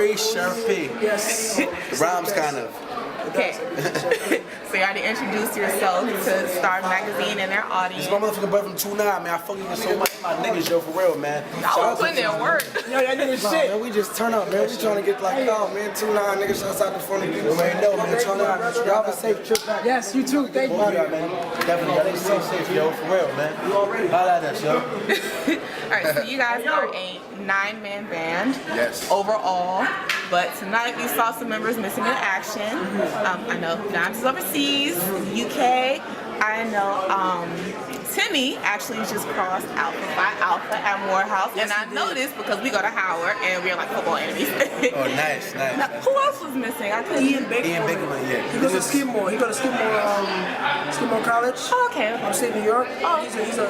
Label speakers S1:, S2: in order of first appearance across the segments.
S1: Videography.
S2: Yes.
S1: Rhymes kind of.
S3: Okay. So you already introduced yourself to Star Magazine and their audience.
S1: It's my motherfucking brother from 2-9, man. I fucking with so much my niggas, yo, for real, man.
S3: Y'all putting in work.
S2: Yo, that nigga shit. Man, we just turn up, man. We trying to get like, oh, man, 2-9 niggas. Shouts out to Phony Ppl.
S1: You already know, man. Turn up.
S2: Y'all have a safe trip back. Yes, you too. Thank you.
S1: Yeah, man. Definitely. Y'all stay safe, yo, for real, man. You already. Holla at us, yo.
S3: Alright, so you guys are a 9-man band.
S1: Yes.
S3: Overall. But tonight we saw some members missing in action. I know Nams is overseas, UK. I know Timmy actually just crossed Alpha by Alpha at Morehouse, and I know this because we go to Howard and we're like football enemies.
S1: Oh, nice, nice.
S3: Now, who else was missing? I couldn't.
S2: Ian Baker,
S1: yeah.
S2: He goes to Skidmore. He goes to Skidmore College.
S3: Oh, okay.
S2: Upstate New York.
S3: Oh.
S2: He's a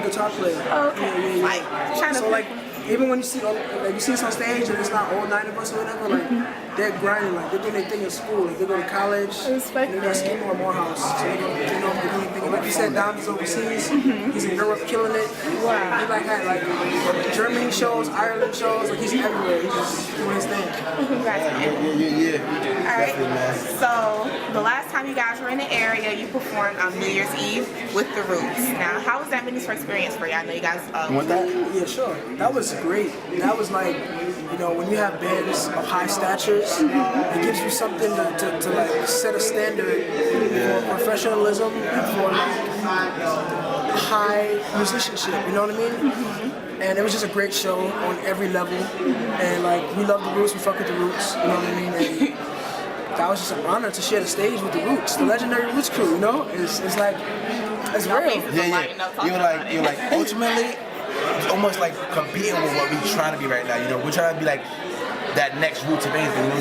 S2: guitar player.
S3: Oh, okay.
S2: Yeah.
S3: Like trying to.
S2: So like, even when you see us on stage and it's not all 9 of us or whatever, like they're grinding, like they're doing their thing in school, like they go to college,
S3: respect
S2: and they're Skidmore Morehouse. So they go, they're doing their thing. Like you said, Dom is overseas. He's in Europe killing it.
S3: Wow.
S2: He's like that, like Germany shows, Ireland shows, like he's everywhere. He's just doing his thing.
S3: Congrats.
S1: Yeah.
S3: Alright, so the last time you guys were in the area, you performed on New Year's Eve with the Roots. Now, how was that Minnie's first experience for you? I know you guys.
S1: Want that?
S2: Yeah, sure. That was great. That was like, you know, when you have bands of high statures, it gives you something to like set a standard for professionalism and for like high musicianship. You know what I mean? And it was just a great show on every level. And like, we love the Roots. We fuck with the Roots. You know what I mean? And that was just an honor to share the stage with the Roots, the legendary Roots crew. You know, it's like it's real.
S1: Yeah. You're like ultimately. It's almost like competing with what we're trying to be right now. You know, we're trying to be like that next Roots of anything. You know,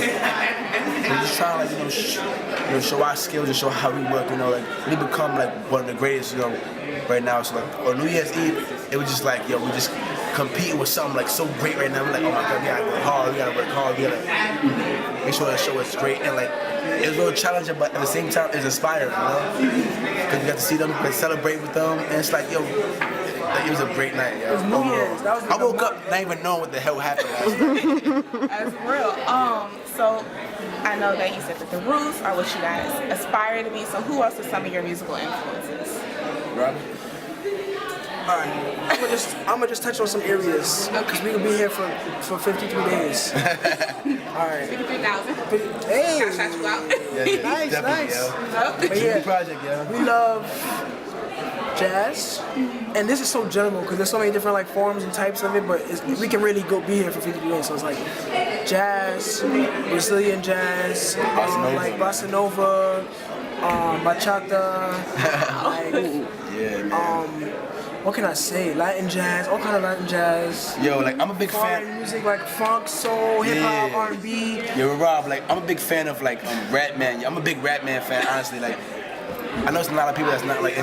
S1: we're just trying to like show our skills and show how we work. You know, like we become like one of the greatest. You know, right now. So like on New Year's Eve, it was just like we just competing with something like so great right now. We're like, oh my God, we gotta work hard. We gotta work hard. We gotta make sure that show is great and like. It's a little challenging, but at the same time, it's inspiring. You know, because you got to see them, like, celebrate with them, and it's like, yo. It was a great night, yo.
S2: It was New Year's.
S1: I woke up not even knowing what the hell happened last night.
S3: That's real. So I know that you said that the Roots are what you guys aspire to be. So who else are some of your musical influences?
S1: Robin?
S2: Alright, I'm gonna just touch on some areas because we will be here for 53 days. Alright.
S3: 53,000.
S2: Hey!
S3: Gotta shout you out.
S1: Yeah,
S2: Nice.
S1: Yo.
S2: But yeah,
S1: Project, yo.
S2: we love jazz, and this is so general because there's so many different like forms and types of it, but we can really be here for 53 days. So it's like jazz, Brazilian jazz, like bossa nova, bachata, like what can I say? Latin jazz, all kind of Latin jazz.
S1: Yo, like I'm a big
S2: Foreign
S1: fan.
S2: music like funk, soul, hip hop, R&B.
S1: Yo, Rob, like I'm a big fan of like Ratman. I'm a big Ratman fan, honestly. Like I know there's a lot of people that's not like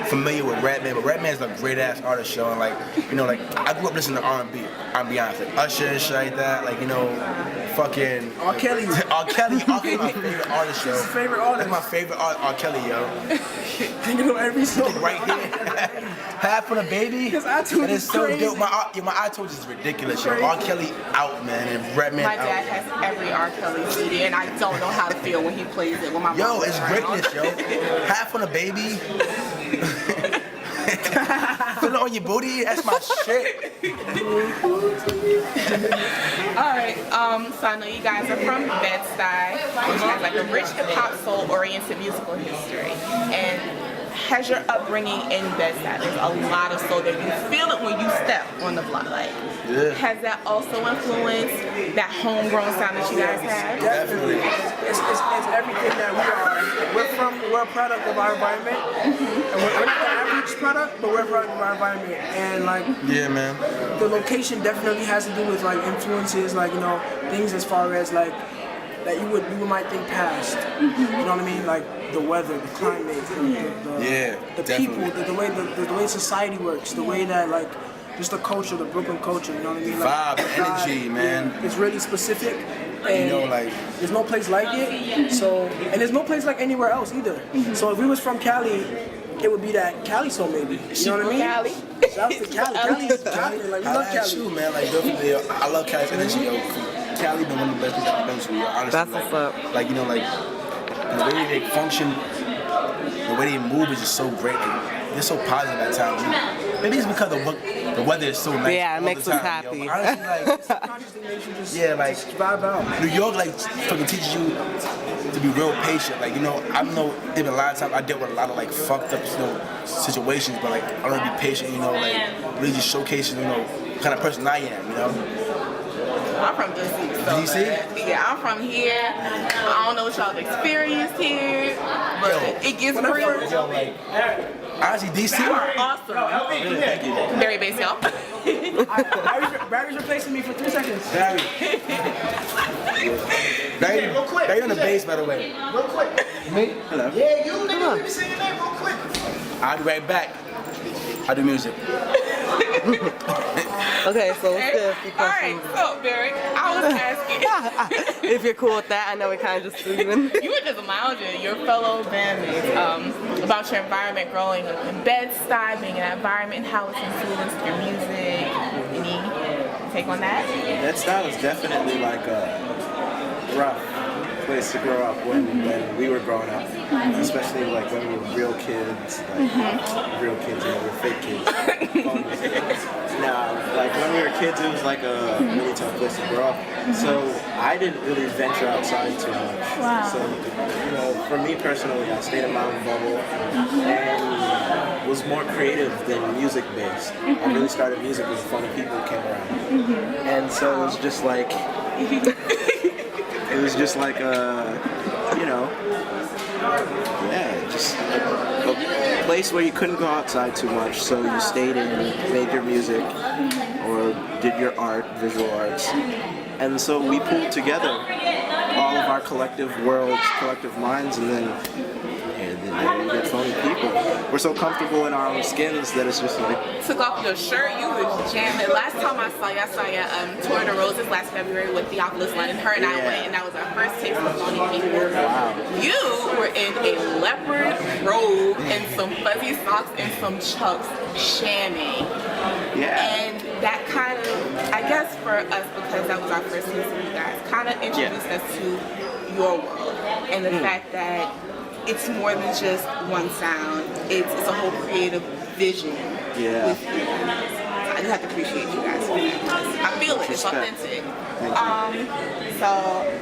S1: familiar with Ratman, but Ratman's a great ass artist, show. And like you know, like I grew up listening to R&B. I'm be honest, like Usher and shit like that. Like you know, fucking
S2: R. Kelly.
S1: R. Kelly, my favorite artist, yo.
S2: His favorite artist.
S1: That's my favorite R. Kelly, yo.
S2: You know every song
S1: Right here. Half on a baby.
S2: His iTunes
S1: and it's
S2: is
S1: so
S2: crazy.
S1: dope. My iTunes is ridiculous, yo. R. Kelly out, man, and Redman
S3: My
S1: out.
S3: dad has every R. Kelly CD, and I don't know how to feel when he plays it. When my
S1: Yo,
S3: mom
S1: it's greatness, yo. Half on a baby. Feel it on your booty. That's my shit.
S3: Alright, so I know you guys are from Bed-Stuy, which has like a rich hip-hop soul-oriented musical history. And has your upbringing in Bed-Stuy, there's a lot of soul there. You feel it when you step on the block. Like, has that also influenced that homegrown sound that you guys have?
S2: Definitely. It's everything that we are. We're a product of our environment. And we're not the average product, but we're a product of our environment. And like,
S1: yeah, man.
S2: The location definitely has to do with like influences, like you know, things as far as like that you might think past. You know what I mean? Like the weather, the climate, the people, the way society works, the way that like just the culture, the Brooklyn culture. You know what I mean? Like,
S1: vibe, energy, man.
S2: It's really specific. And
S1: you know, like
S2: there's no place like it. So and there's no place like anywhere else either. So if we was from Cali, it would be that Cali soul maybe. You know what I mean?
S3: Cali.
S2: Shout out to Cali. Cali's Cali. Like we love Cali.
S1: Too, man. Like definitely, I love Cali's energy, yo. Cali been one of the best places I've been to. Honestly,
S4: That's
S1: like,
S4: what's up.
S1: Like, you know, like the way they function, the way they move is just so great. Like, they're so positive at times. Maybe it's because the weather is so nice.
S4: Yeah, it
S1: all
S4: makes
S1: the
S4: us
S1: time,
S4: happy.
S1: Yo. But honestly, like, yeah, like
S2: vibe out.
S1: New York, like, fucking teaches you to be real patient. Like, you know, I know there's been a lot of times I dealt with a lot of like fucked up, you know, situations, but like I learned to be patient. You know, like really just showcasing, you know, what kind of person I am. You know.
S3: I'm from DC. So
S1: DC?
S3: Yeah, I'm from here. I don't know what y'all have experienced here, but it gets real.
S1: Yo, like, honestly, DC.
S3: Awesome.
S1: Really, thank you.
S3: Very base, y'all.
S2: Barry's replacing me for 3 seconds.
S1: Barry. Barry on the bass, by the way.
S5: Real quick.
S1: Me? Hello.
S5: Yeah, you nigga, let me say your name real quick.
S1: I'll be right back. I do music.
S4: Okay, so let's get a few
S3: All right,
S4: questions.
S3: so Barry, I was asking.
S4: If you're cool with that, I know we kind of just threw you in.
S3: You were just lounging, your fellow bandmates, about your environment growing up in Bed-Stuy, being in that environment, and how it's influenced your music. Any take on that?
S6: Bed-Stuy was definitely like a rough place to grow up when we were growing up, especially like when we were real kids, like real kids, you know, we're fake kids. Now, like when we were kids, it was like a really tough place to grow up. So I didn't really venture outside too much.
S3: Wow.
S6: So, you know, for me personally, I stayed in my own bubble and was more creative than music based. I really started music when Phony Ppl came around, and so it was just like. It was just like you know, yeah, just a place where you couldn't go outside too much, so you stayed in, made your music, or did your art, visual arts. And so we pulled together all of our collective worlds, collective minds, and then we get Phony Ppl. We're so comfortable in our own skins that it's just like...
S3: Took off your shirt, you was jamming. Last time I saw you Tour de Roses last February with Theophilus London. Her and I went, and that was our first taste of Phony Ppl.
S6: Wow.
S3: You were in a leopard robe and some fuzzy socks and some chucks shamming.
S6: Yeah.
S3: And that kind of, I guess for us, because that was our first taste of you guys, kind of introduced us to your world. And the fact that it's more than just one sound. It's a whole creative vision.
S6: Yeah.
S3: With you guys. I just have to appreciate you guys for that. I feel it. It's authentic. So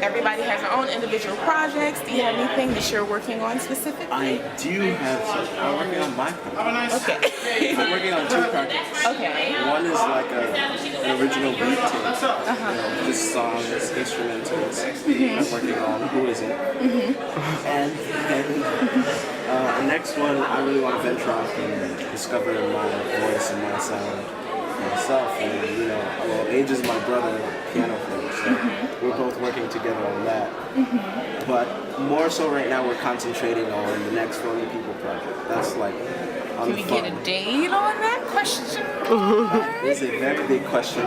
S3: everybody has their own individual projects. Do you have anything that you're working on specifically?
S6: I do have some. I'm working on my project.
S3: Okay.
S6: I'm working on 2 projects.
S3: Okay.
S6: One is like an original beat tape. You know, just songs, instrumentals. I'm working on Who Is It? And the next one, I really want to venture off and discover my voice and my sound myself. And you know, well, Age is my brother, piano player, so we're both working together on that. But more so right now, we're concentrating on the next Phony Ppl project. That's like on
S3: Can
S6: the
S3: we
S6: fun.
S3: get a date on that question?
S6: It's a very big question.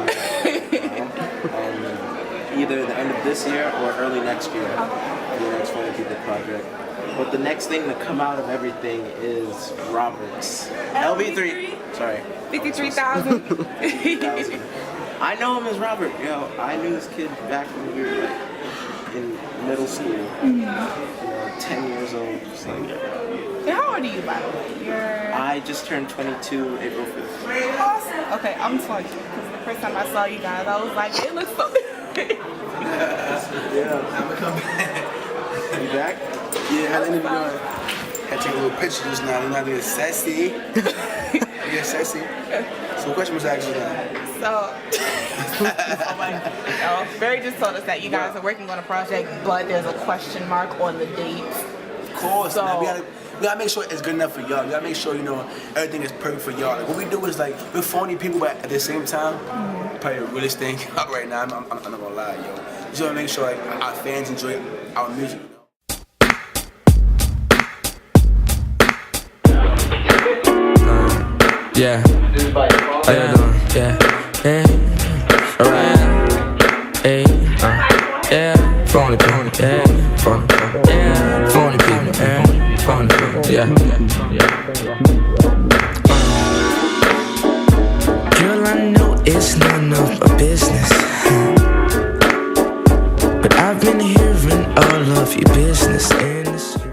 S6: Either the end of this year or early next year for the next Phony Ppl project. But the next thing to come out of everything is Robert's. LV3. Sorry.
S3: 53,000.
S6: I know him as Robert. Yo, I knew this kid back when we were like in middle school. You know, 10 years old. Just like,
S3: And how old are you, by the way? You're...
S6: I just turned 22 April 5th.
S3: Awesome. Okay, I'm 20. Because the first time I saw you guys, I was like, it looks so...
S6: Yeah.
S1: I'm gonna come back.
S6: You back?
S1: Yeah, I didn't even know. I take a little picture just now. You know, I get sassy. Yeah, sassy. So the question was actually
S3: So, Barry just told us that you guys are working on a project, but there's a question mark on the dates.
S1: of course,
S3: So-
S1: man. We gotta make sure it's good enough for y'all. We gotta make sure, you know, everything is perfect for y'all. Like, what we do is like, we're Phony Ppl, but at the same time, probably the realest thing out right now, I'm not gonna lie, yo. We just wanna make sure like our fans enjoy our music, you know?
S7: Yeah. How you doing? Yeah. Yeah. Alright. Hey. Yeah. Phony Ppl. Yeah. Phony. Yeah. Phony Ppl. Yeah. Phony Ppl. Yeah. Girl, I know it's none of my business. but I've been hearing all of your business in the street.